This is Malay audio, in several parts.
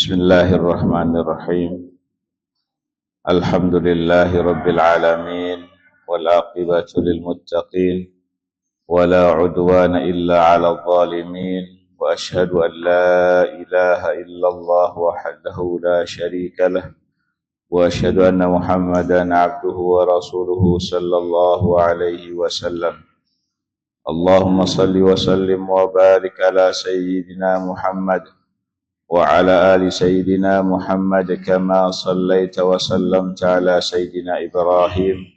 Bismillahirrahmanirrahim. Alhamdulillahi rabbil alamin. Wal aqibatu lil muttaqin. Wala udwana illa 'alal zalimin. Wa ashhadu an la ilaha illallah wahdahu la syarika lah. Wa ashhadu anna Muhammadan 'abduhu wa rasuluhu sallallahu alaihi wasallam. Allahumma salli wa sallim wa barik ala sayyidina Muhammad wa ala ali sayyidina Muhammad kama sallaita wa sallamta ala sayyidina Ibrahim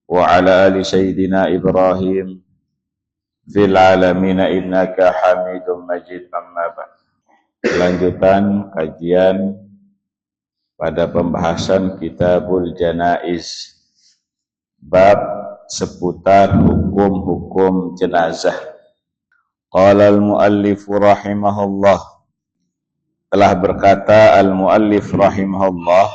wa ala ali sayyidina Ibrahim fil alamin innaka Hamidum Majid. Amma ba'd. Lanjutan kajian pada pembahasan Kitabul Janaiz, bab seputar hukum-hukum jenazah. Qala al-muallif rahimahullah, telah berkata al-muallif rahimahullah,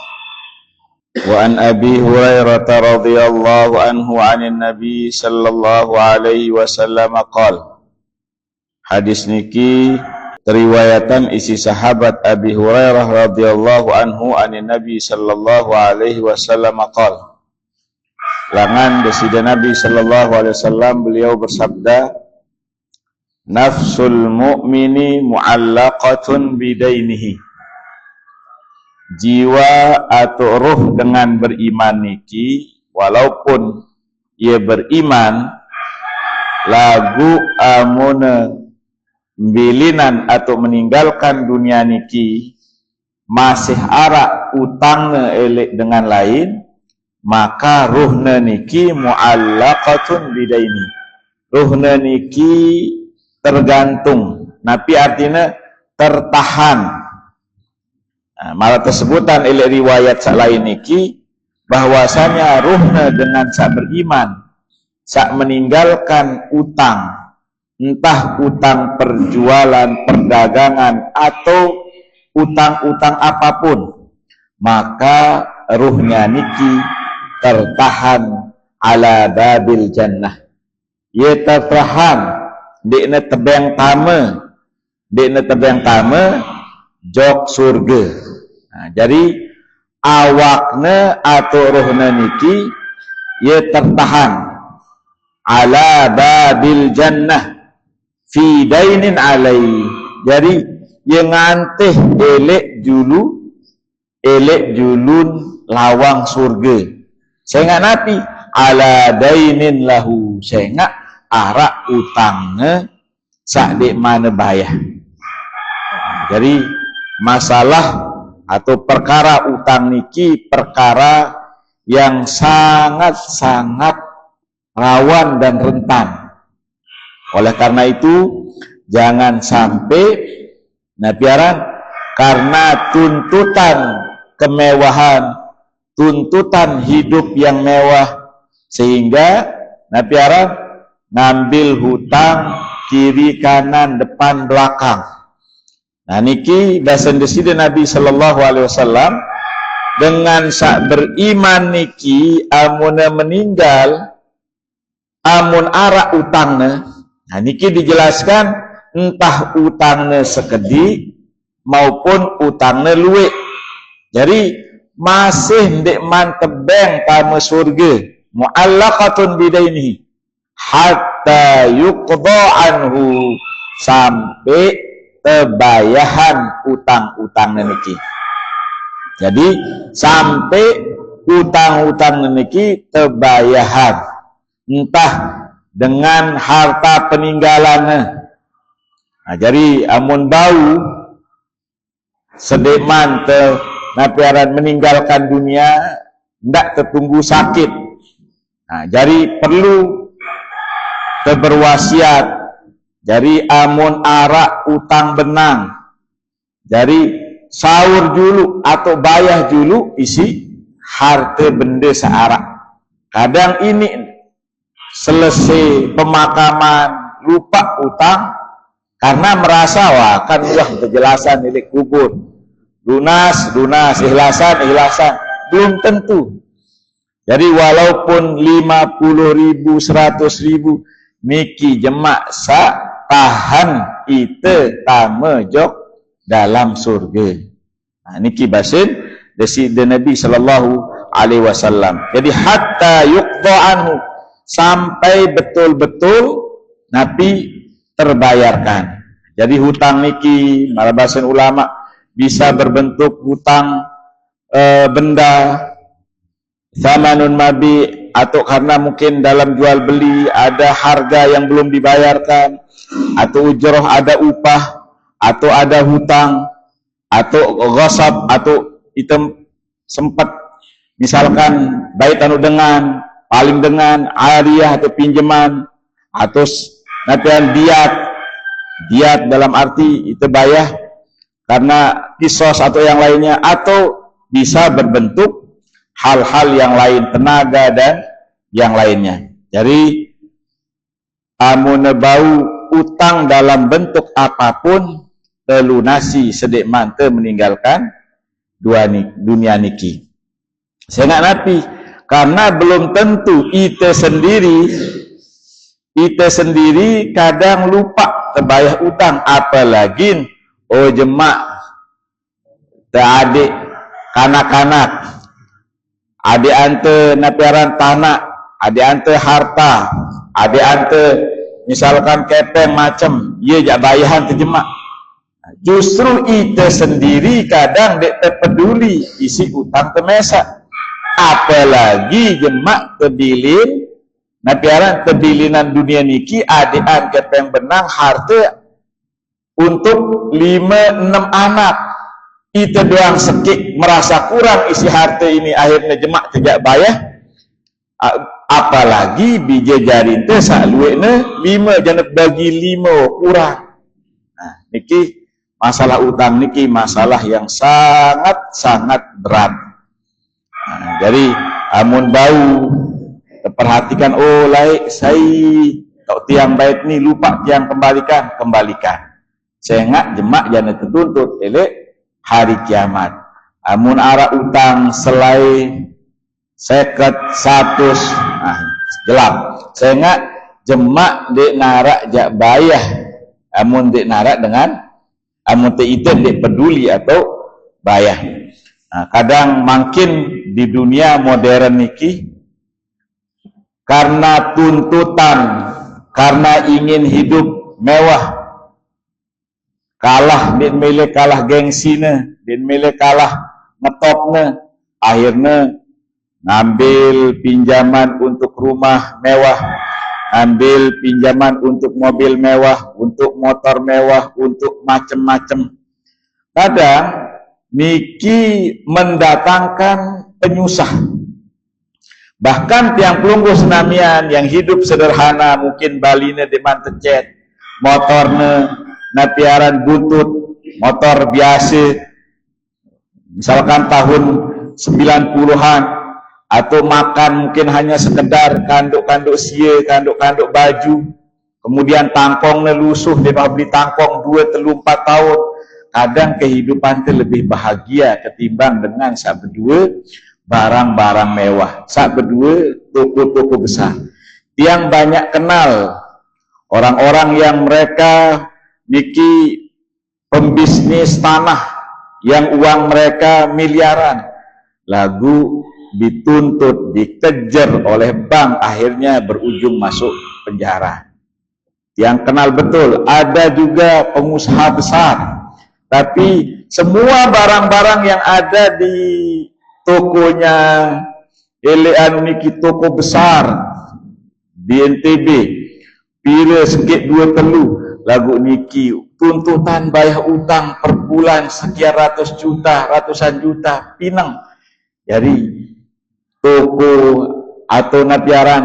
wa an Abi Hurairah radhiyallahu anhu 'anil Nabi sallallahu alaihi wasallam qala. Hadis niki riwayatan isi sahabat Abi Hurairah radhiyallahu anhu 'anil Nabi sallallahu alaihi wasallam qala. Langan desida Nabi sallallahu alaihi wasallam, beliau bersabda, nafsul mu'mini mu'allaqatun bidainihi. Jiwa atau ruh dengan beriman niki, walaupun ia beriman, lagu amuna bilinan atau meninggalkan dunia niki, masih arak utangna elek dengan lain, maka ruhna niki mu'allaqatun bidaini. Ruhna niki tergantung, napi artinya tertahan. Nah, malah tersebutan oleh riwayat salain niki bahwasanya ruhna dengan sak beriman, sak meninggalkan utang, entah utang perjualan, perdagangan atau utang-utang apapun, maka ruhnya niki tertahan ala babil jannah. Ia tertahan dekna tebeng tama jok surga. Nah, jadi awakna atau rohna niki ia tertahan ala babil jannah fi dainin alai. Jadi ia ngantih elek julun lawang surga. Saya nggak napi ala dainin lahu, saya nggak arak utangnya sak dek mana bayar. Jadi masalah atau perkara utang niki perkara yang sangat-sangat rawan dan rentan. Oleh karena itu jangan sampai napiaran karena tuntutan kemewahan, tuntutan hidup yang mewah, sehingga napiaran ngambil hutang kiri kanan depan belakang. Nah niki dasan desida Nabi sallallahu alaihi wasallam dengan sak beriman niki amuna meninggal amun arak utangna. Nah niki dijelaskan entah utangna sekedi maupun utangna luwe. Jadi masih ndek mantebeng tama surga, mu'allaqatun bidainihi hatta yuqda anhu, sampai tebayahan utang-utang niki. Jadi sampai utang-utang niki tebayahan, entah dengan harta peninggalan. Nah, jadi amun bau sedeman napiaran meninggalkan dunia ndak tertunggu sakit. Nah, jadi perlu berwasiat. Jadi amun arak utang benang, jadi sahur dulu atau bayar dulu isi harta benda searak. Kadang ini selesai pemakaman lupa utang karena merasa wah kan udah kejelasan milik kubur, lunas ikhlasan belum tentu. Jadi walaupun 50.000 100.000 niki jemak sa tahan ite tama jok dalam surga. Niki basin desi Nabi sallallahu alaihi wasallam. Jadi hatta yuqda anhu, sampai betul-betul Nabi terbayarkan. Jadi hutang niki marabasan ulama bisa berbentuk hutang benda, zamanun mabi, atau karena mungkin dalam jual beli ada harga yang belum dibayarkan, atau ujroh ada upah, atau ada hutang, atau ghasab, atau item sempat misalkan bait anu dengan paling dengan ariyah atau pinjaman, atau nantian diat dalam arti itu bayah karena kisos atau yang lainnya, atau bisa berbentuk hal-hal yang lain, tenaga dan yang lainnya. Jadi amun bau utang dalam bentuk apapun telunasi sedek mante meninggalkan dunia niki. Saya nak napi karena belum tentu ite sendiri kadang lupa terbayar utang, apalagi jemak adik kanak-kanak, adik ante napiaran tanah, adik ante harta, adik ante misalkan kepeng macam, ia jak bayahan terjemak. Justru ite sendiri kadang dek terpeduli isi utang temesa, apalagi jemak terbilin napiaran terbilinan dunia niki adian kepeng benang harta untuk 5-6 anak. Itu doang sekik merasa kurang isi harta ini, akhirnya jemak tidak bayar, apalagi bija jari itu salueknya 5 jangan bagi 5 kurang. Nah, niki masalah utang niki masalah yang sangat berat. Nah, jadi amun bau perhatikan, laik saya tak tiang bait ni lupa tiang kembalikan. Sehingga jemak jangan tertuntut elek hari kiamat. Amun arah utang selai seket 100, gelap. Sehingga jemak dek narak jak bayah. Amun dek narak dengan amun te item dek peduli atau bayah. Nah, kadang makin di dunia modern niki karena tuntutan, karena ingin hidup mewah, kalah din milih kalah gengsine, din milih kalah ngetopne, akhirnya ngambil pinjaman untuk rumah mewah, ambil pinjaman untuk mobil mewah, untuk motor mewah, untuk macam-macam. Kadang niki mendatangkan penyusah. Bahkan tiang pelunggu senamian yang hidup sederhana, mungkin balina di mantecet, motornya napiaran butut, motor biasa, misalkan tahun 90-an, atau makan mungkin hanya sekedar kanduk-kanduk sia, kanduk-kanduk baju, kemudian tangkongnya lusuh, dia beli tangkong 2-4 tahun. Kadang kehidupan itu lebih bahagia ketimbang dengan saat berdua barang-barang mewah, saat berdua toko-toko besar. Yang banyak kenal orang-orang yang mereka niki pembisnis tanah yang uang mereka miliaran, lagu dituntut, dikejar oleh bank, akhirnya berujung masuk penjara. Yang kenal betul, ada juga pengusaha besar, tapi semua barang-barang yang ada di tokonya elean niki toko besar di NTB bila sikit 2 telu lagu niki tuntutan bayar utang per bulan sekian ratus juta, ratusan juta pinang. Jadi toko atau napiaran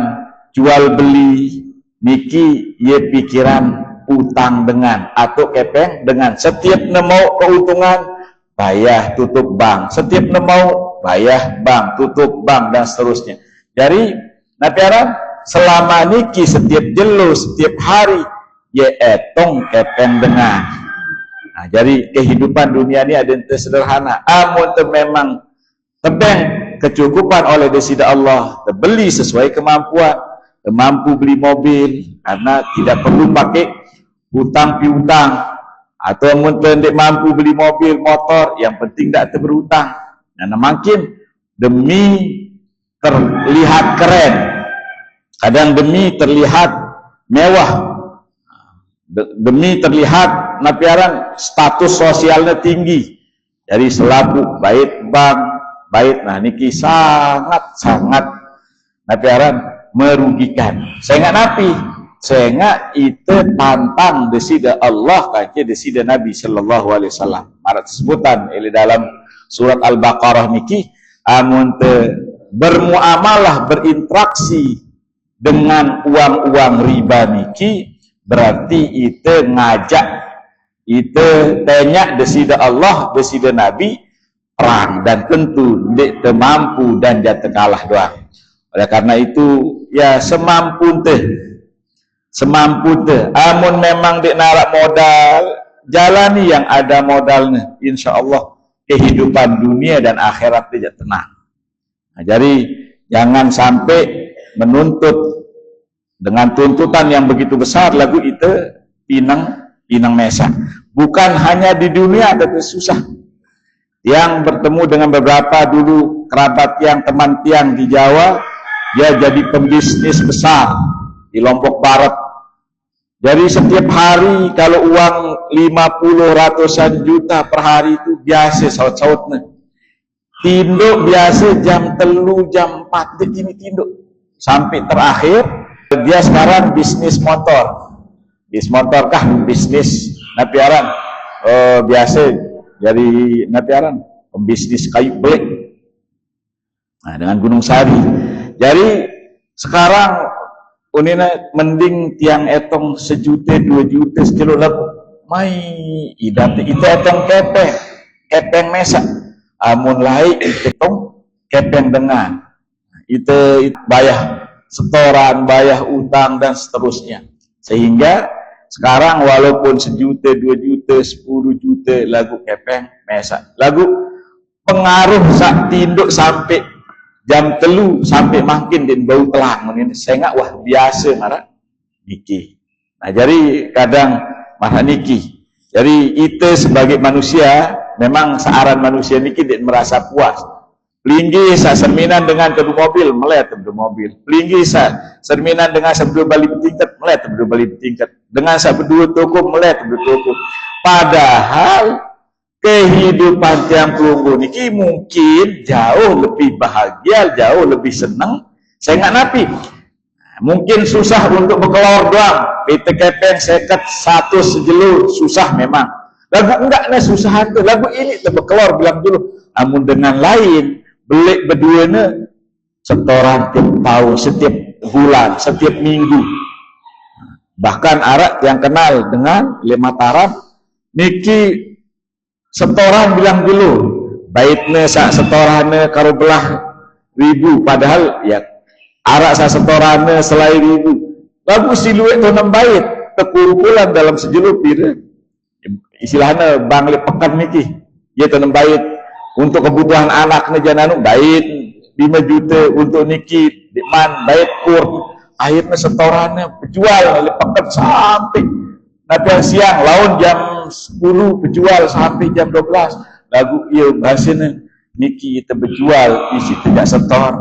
jual beli niki ye pikiran utang dengan atau kepeng dengan, setiap nemu keuntungan bayar tutup bank, setiap nemu bayar bank, tutup bank, dan seterusnya. Jadi napiaran selama niki setiap jelo, setiap hari ye etong kepeng dengan. Nah, jadi kehidupan dunia ini ada yang sederhana. Amun memang tebeng kecukupan oleh desida Allah, terbeli sesuai kemampuan, mampu beli mobil karena tidak perlu pakai hutang piutang, atau mun tidak mampu beli mobil motor, yang penting tak berhutang. Nah, makin demi terlihat keren, kadang demi terlihat mewah, demi terlihat napiaran status sosialnya tinggi, jadi selaku bait bank, bait, nah niki sangat napiaran merugikan. Saya napi, saya itu tantang desida Allah kaki desida Nabi sallallahu alaihi wasallam. Marat sebutan ini dalam surat Al-Baqarah niki, amun bermuamalah, berinteraksi dengan uang-uang riba niki, berarti itu ngajak, itu tanya desida Allah, desida Nabi perang, dan tentu dek mampu dan jatuh kalah doang. Oleh karena itu ya semampu amun memang dek narak modal, jalani yang ada modalnya, insya Allah kehidupan dunia dan akhirat tidak tenang. Nah, jadi jangan sampai menuntut dengan tuntutan yang begitu besar lagu itu pinang mesa. Bukan hanya di dunia tapi susah. Yang bertemu dengan beberapa dulu kerabat yang teman tiang di Jawa, dia jadi pembisnis besar di Lombok Barat. Jadi setiap hari kalau uang 50 ratusan juta per hari itu biasa saut-sautnya. Tinduk biasa jam 3, jam 4 ini tinduk. Sampai terakhir dia sekarang bisnis motor. Bisnis motor kah? Bisnis napiaran. Biasa jadi napiaran pembisnis kayu belek. Nah, dengan Gunung Sari. Jadi sekarang unina mending tiang etong 1 juta 2 juta sekilo lagu. Mai idate itu etong kepeng mesa. Amun lai etong kepeng dengan. Itu bayar setoran, bayar utang dan seterusnya. Sehingga sekarang walaupun 1 juta, 2 juta, 10 juta lagu kepeng mesa. Lagu pengaruh sak tinduk sampai jam 3 sampai makin dan bau telang ini. Saya nggak wah biasa marah niki. Nah jadi kadang marah niki. Jadi itu sebagai manusia memang searan manusia niki tidak merasa puas. Pelinggi sa serminan dengan kedua mobil, melihat kedua mobil. Pelinggi sa serminan dengan seberdua balik bertingkat, melihat seberdua balik bertingkat. Dengan sa berdua toko, melihat berdua toko. Padahal kehidupan tiang tunggu niki mungkin jauh lebih bahagia, jauh lebih senang. Saya nggak napi. Mungkin susah untuk berkelor doang. PTKPN seket 1 sejelur susah memang. Lagu enggak nih susah itu. Lagu ini berkelor bilang dulu. Namun dengan lain belik berdua setoran tiap tahun, setiap bulan, setiap minggu. Bahkan arak yang kenal dengan Mataram niki setoran bilang dulu baitnya sak setorannya karo belah 1000, padahal ya arak sak setorannya selain 1000. Lagu siluet tu 6 bait terkumpulan dalam sejelur pira. Istilahnya bangli pekan niki. Ya tu 6 bait untuk kebutuhan anaknya jananu bait 5 juta, untuk niki dikman bait kur. Akhirnya setorannya berjual pekan sampai nanti siang laun jam 10 berjual sampai jam 12. Lagu iya bahasanya niki kita berjual isi tidak setor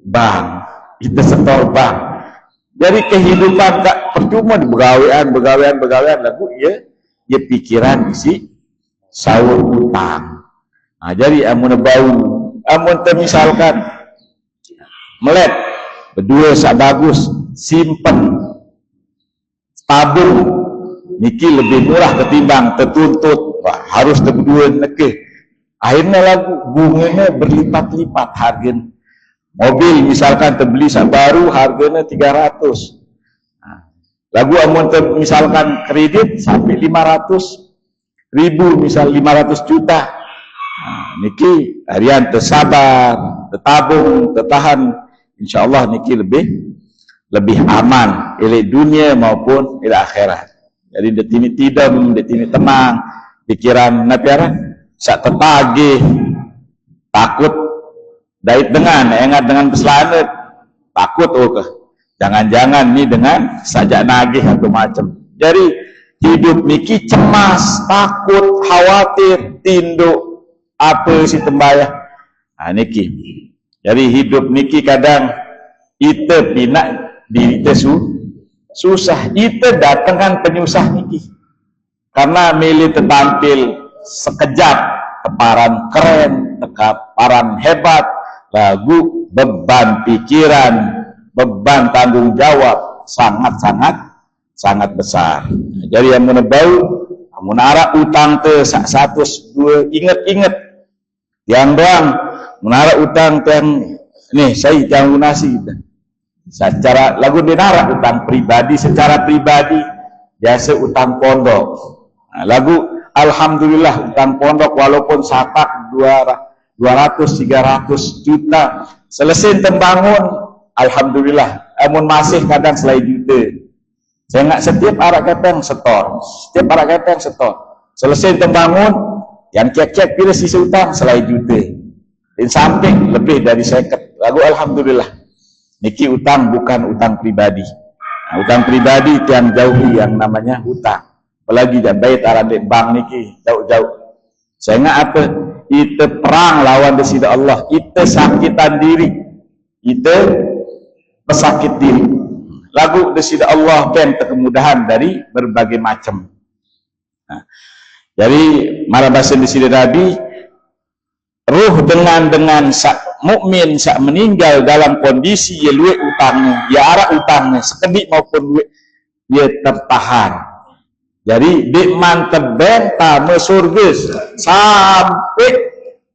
bang, kita setor bang. Jadi kehidupan tak percuma di begawean lagu iya pikiran isi sahur utang. Nah, jadi amun bau, amun misalkan melet berdua sak bagus simpen tabung niki lebih murah ketimbang tertuntut harus berdua neke. Akhirnya lagu bunganya berlipat-lipat harga. Mobil misalkan terbeli sak baru harganya 300. Nah, lagu amun misalkan kredit sampai 500.000, misal 500 juta. Nah, niki harian tersabar, tertabung, tertahan. Insyaallah niki lebih aman ilai dunia maupun ilai akhirat. Jadi detini tidam, detini tenang, pikiran napiara sak tertagih, takut dait dengan ingat dengan peslanet, takut jangan-jangan nih dengan sajak nagih atau macam. Jadi hidup niki cemas, takut, khawatir, tinduk apa si tembayah. Niki. Jadi hidup niki kadang kita pinak diri kita susah. Kita datangkan penyusah niki. Karena milih tertampil sekejap, teparan keren, teparan hebat, lagu beban pikiran, beban tanggung jawab sangat besar. Jadi yang menebau, menara utang te satu dua ingat yang doang menara utang yang nih saya yang lunasi kita. Secara lagu dinara utang pribadi, secara pribadi biasa utang pondok. Lagu alhamdulillah utang pondok walaupun satak 200-300 juta selesai tembangun alhamdulillah, amun masih kadang selai juta. Saya nggak setiap arak keteng setor, selesai tembangun yang cek pilih sisa utang selai juta. Dan samping lebih dari 50. Lagu alhamdulillah. Niki utang bukan utang pribadi. Utang pribadi itu yang jauhi yang namanya utang. Apalagi dan bayar aradik bank niki jauh-jauh. Saya nggak apa? Itu perang lawan desida Allah. Itu sakitan diri. Itu pesakit diri. Lagu desida Allah ben kemudahan dari berbagai macam. Jadi marah bahasa desida Nabi, ruh dengan mukmin sak meninggal dalam kondisi ya luwe utangnya, ya arah utangnya sekedik maupun luwe dia tertahan. Jadi dikman tebeng tamu surga sampai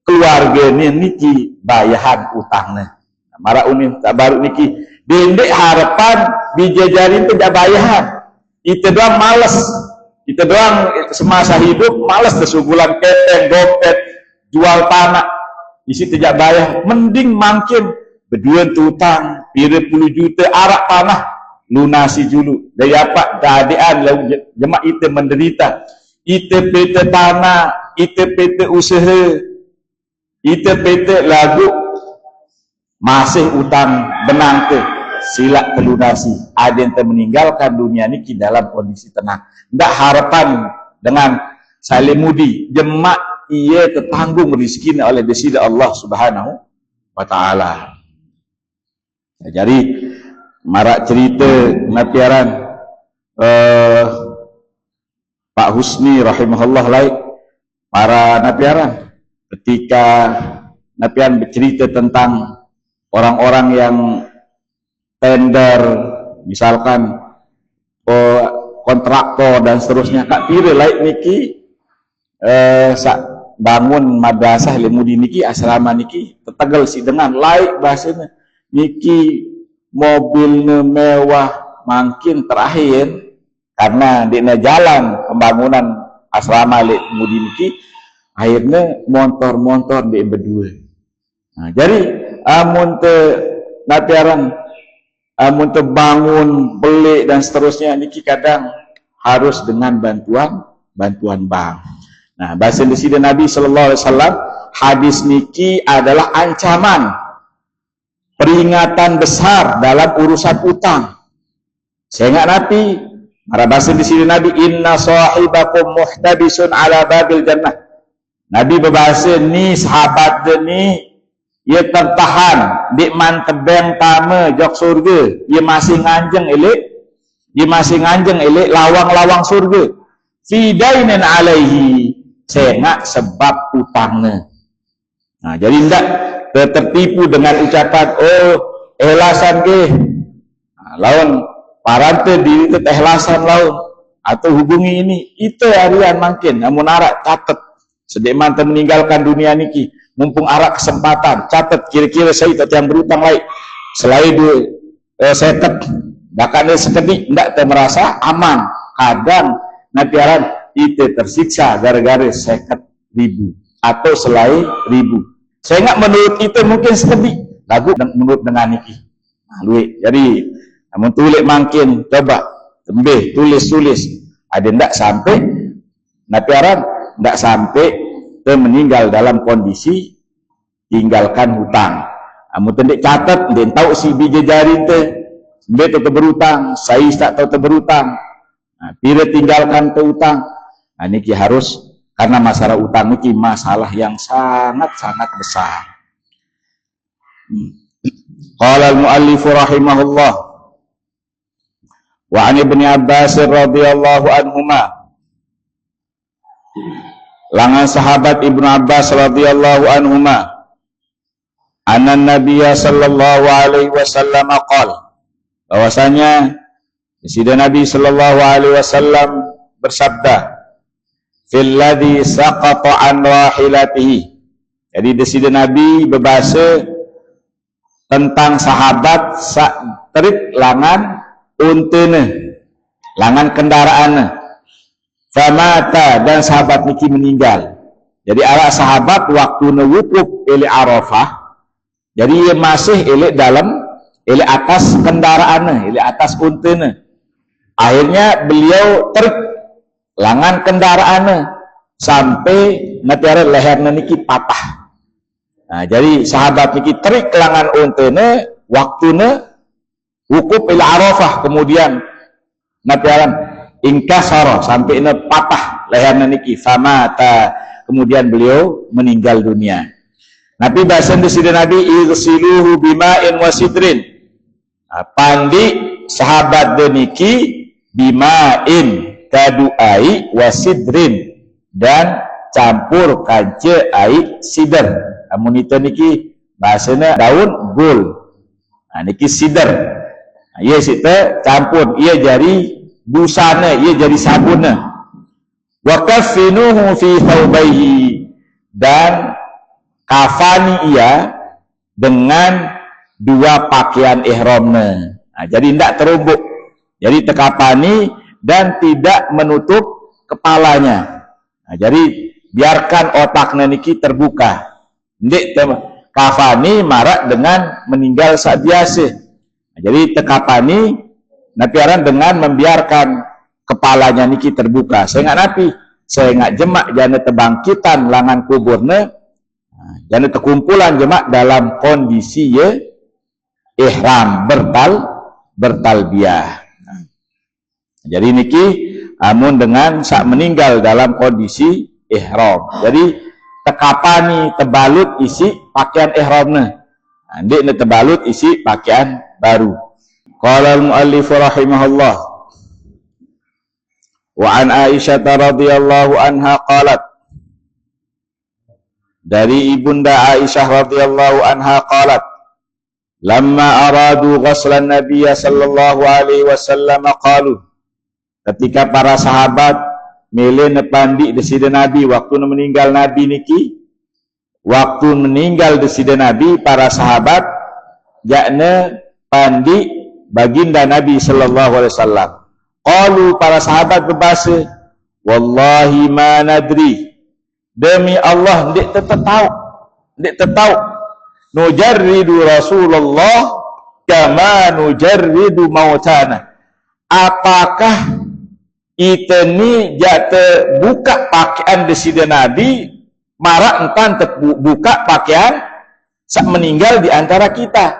keluarga niki bayahan utangnya. Marah unin baru niki dendek harapan dijajarin tidak bayahan. Itu doang males. Itu doang semasa hidup males tersugulan keteng dompet jual tanah isi tidak bayar. Mending makin berdua utang 30 juta arak tanah lunasi dulu. Dari apa keadaan jemaah itu menderita. Itu PT tanah, itu PT usaha, itu PT lagu masih utang benang ke sila pelunasi. Ada yang meninggalkan dunia ini dalam kondisi tenang. Tidak harapan dengan salimudi jemaah ia tertanggung rizkinya oleh desida Allah Subhanahu wa Ta'ala. Jadi marak cerita napiaran Pak Husni rahimahullah lain para napiaran ketika napiaran bercerita tentang orang-orang yang tender misalkan kontraktor dan seterusnya kak pire lain niki bangun madrasah lemudi niki asrama niki tetegal si dengan lain bahasanya niki mobilnya mewah makin terakhir karena di jalan pembangunan asrama lemudi niki akhirnya motor di berdua. Jadi amun te napiaran amun te bangun beli dan seterusnya niki kadang harus dengan bantuan bank. Nah, bahasa desida Nabi sallallahu alaihi wasallam hadis niki adalah ancaman peringatan besar dalam urusan utang. Saya ingat Nabi marah bahasa desida Nabi inna sahibakum muhtabisun ala babil jannah. Nabi berbahasa ni sahabat ni ia tertahan di man tebeng tama jok surga, ia masih nganjeng elek lawang-lawang surga fi dainin alaihi sengak sebab utangnya. Nah, jadi tidak tertipu dengan ucapan ikhlasan ke lawan parante diri itu ikhlasan lawan atau hubungi ini itu harian makin namun arak catat sedek mantan meninggalkan dunia niki mumpung arak kesempatan catat kira-kira saya yang berutang lain selain setet bahkan sekedik tidak merasa aman kadang napiaran itu tersiksa gara-gara 50.000 atau selain 1.000. Saya ingat menurut itu mungkin sekedik lagu menurut dengan niki. Jadi namun tulis makin coba tembih tulis ada ndak sampai napiaran ndak sampai meninggal dalam kondisi tinggalkan hutang. Namun tendik catat dan tahu si biji jari itu tetap berutang, saya tak tahu berutang. Bila tinggalkan ke utang, niki harus, karena masalah utang niki masalah yang sangat-sangat besar. Qala al-muallif rahimahullah wa an Ibnu Abbas radhiyallahu anhuma, langan sahabat Ibnu Abbas radhiyallahu anhuma, anna Nabiyya sallallahu alaihi wasallam qala, bahwasanya Sayyidina Nabi sallallahu alaihi wasallam bersabda, fil ladzi saqata an rahilatihi. Jadi Sayyidina Nabi berbahasa tentang sahabat sak terik langan untena, langan kendaraan. Famata, dan sahabat niki meninggal. Jadi ala sahabat waktu wukuf ili Arafah, jadi ia masih ili dalam, ili atas kendaraan, ili atas untena. Akhirnya beliau terik langan kendaraan sampai natiara lehernya niki patah. Jadi sahabat niki terik langan untena waktuna wukuf ila Arafah, kemudian natiaran ingkasara sampai patah lehernya niki, famata, kemudian beliau meninggal dunia. Nabi bahasa Sayyidina Nabi, irsiluhu bima'in wasidrin, pandi sahabat deniki bima'in kaduai wasidrin, dan campur kaje ai sidr. Amun itu niki bahasanya daun gul, niki sidr. Ia sita campur, ia jadi busana, ia jadi sabuna. Wa kaffinuhu fi thawbaihi, dan kafani ia dengan dua pakaian ihramnya. Jadi tidak terumbuk, jadi tekapani dan tidak menutup kepalanya. Jadi biarkan otaknya niki terbuka. Ndik kafani marak dengan meninggal saat biasa. Jadi tekapani napiaran dengan membiarkan kepalanya niki terbuka. Saya nggak napi, saya nggak jemak jana tebangkitan langan kuburnya, jana terkumpulan jemak dalam kondisi ya ihram bertalbiyah. Jadi niki amun dengan sak meninggal dalam kondisi ihram. Jadi tekapani tebalut isi pakaian ihramnya. Ndik ne tebalut isi pakaian baru. Qala al-muallif rahimahullah wa an Aisyah radhiyallahu anha qalat, dari ibunda Aisyah radhiyallahu anha qalat, lamma aradu ghuslan Nabiy sallallahu alaihi wasallam qalu, ketika para sahabat milih nepandi desida Nabi waktu meninggal Nabi niki, waktu meninggal desida Nabi, para sahabat jakne pandi baginda Nabi sallallahu alaihi wasallam. Qalu, para sahabat berbahasa, wallahi ma nadri, demi Allah ndik tahu, nujarridu Rasulullah kama nujarridu mautana, apakah kita ni jatuh buka pakaian desida Nabi marak entan buka pakaian sak meninggal di antara kita.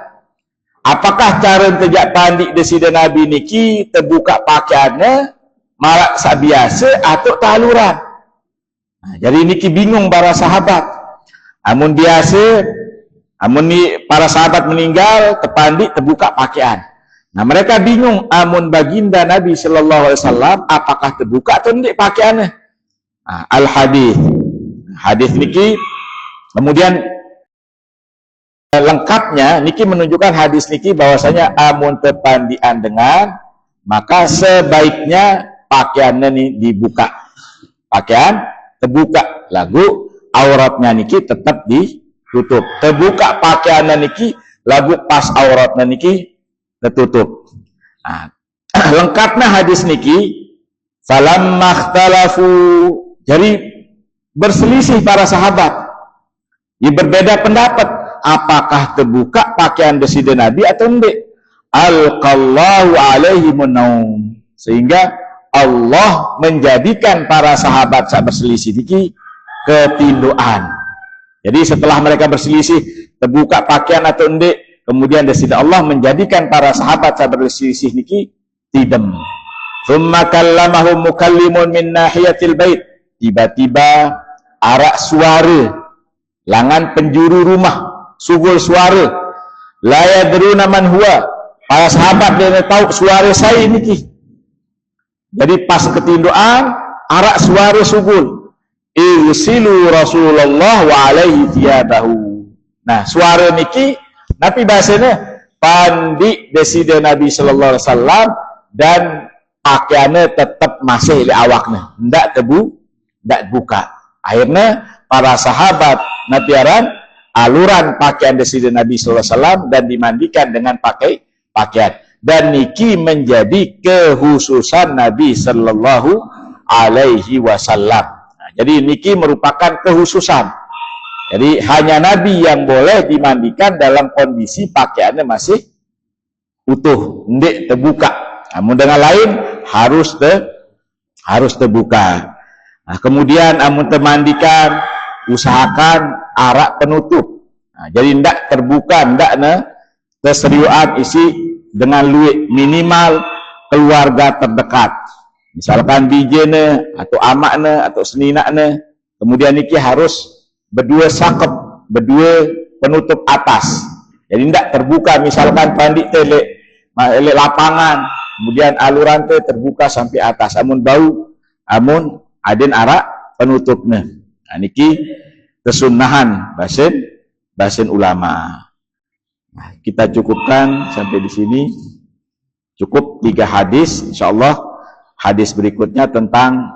Apakah cara terjak pandi desida Nabi niki terbuka pakaiannya marak sak biasa atau taluran? Jadi niki bingung para sahabat. Amun biasa, amun ni para sahabat meninggal terpandi terbuka pakaian. Nah, mereka bingung amun baginda Nabi sallallahu alaihi wasallam apakah terbuka atau tidak pakaiannya. Al-hadis. Hadis niki kemudian lengkapnya niki menunjukkan hadis niki bahwasanya amun terpandian dengan, maka sebaiknya pakaiannya nih dibuka. Pakaian terbuka, lagu auratnya niki tetap ditutup. Terbuka pakaiannya niki, lagu pas auratnya niki tertutup. Lengkapnya hadis niki, falamma ikhtalafu, jadi berselisih para sahabat, berbeda pendapat, apakah terbuka pakaian desida Nabi atau enggak. Alqallahu alaihi munaum, sehingga Allah menjadikan para sahabat saat berselisih niki ketinduan. Jadi setelah mereka berselisih terbuka pakaian atau enggak, kemudian desida Allah menjadikan para sahabat saat berselisih niki tidem. Thumma kallamahum mukallimun min nahiyatil bait. Tiba-tiba arak suara langan penjuru rumah, sugul suara. La yadruna man huwa. Para sahabat dia tahu suara saya niki. Jadi pas ketinduan arak suara sugul. Irsilu Rasulullah wa alaihi thiyabahu. Nah, suara niki Nabi bahasanya pandi deside Nabi sallallahu alaihi wasallam dan pakaiannya tetap masih di awaknya, ndak buka. Akhirnya para sahabat nabiaran aluran pakaian deside Nabi sallallahu alaihi wasallam dan dimandikan dengan pakaian. Dan niki menjadi kehususan Nabi sallallahu alaihi wasallam. Nah, jadi niki merupakan kehususan. Jadi hanya Nabi yang boleh dimandikan dalam kondisi pakaiannya masih utuh, ndik terbuka. Namun dengan lain harus terbuka. Nah, kemudian amun termandikan usahakan arak penutup. Nah, jadi ndak terbuka, ndak keseriuan isi dengan luit, minimal keluarga terdekat. Misalkan bijene atau amakne atau seninakne. Kemudian niki harus berdua sakep, berdua penutup atas. Jadi tidak terbuka, misalkan pandik telek lapangan, kemudian aluran teh terbuka sampai atas. Amun bau, amun aden arak penutupnya. Nah, niki kesunahan bahasan ulama. Nah, kita cukupkan sampai di sini. Cukup 3 hadis, insyaallah hadis berikutnya tentang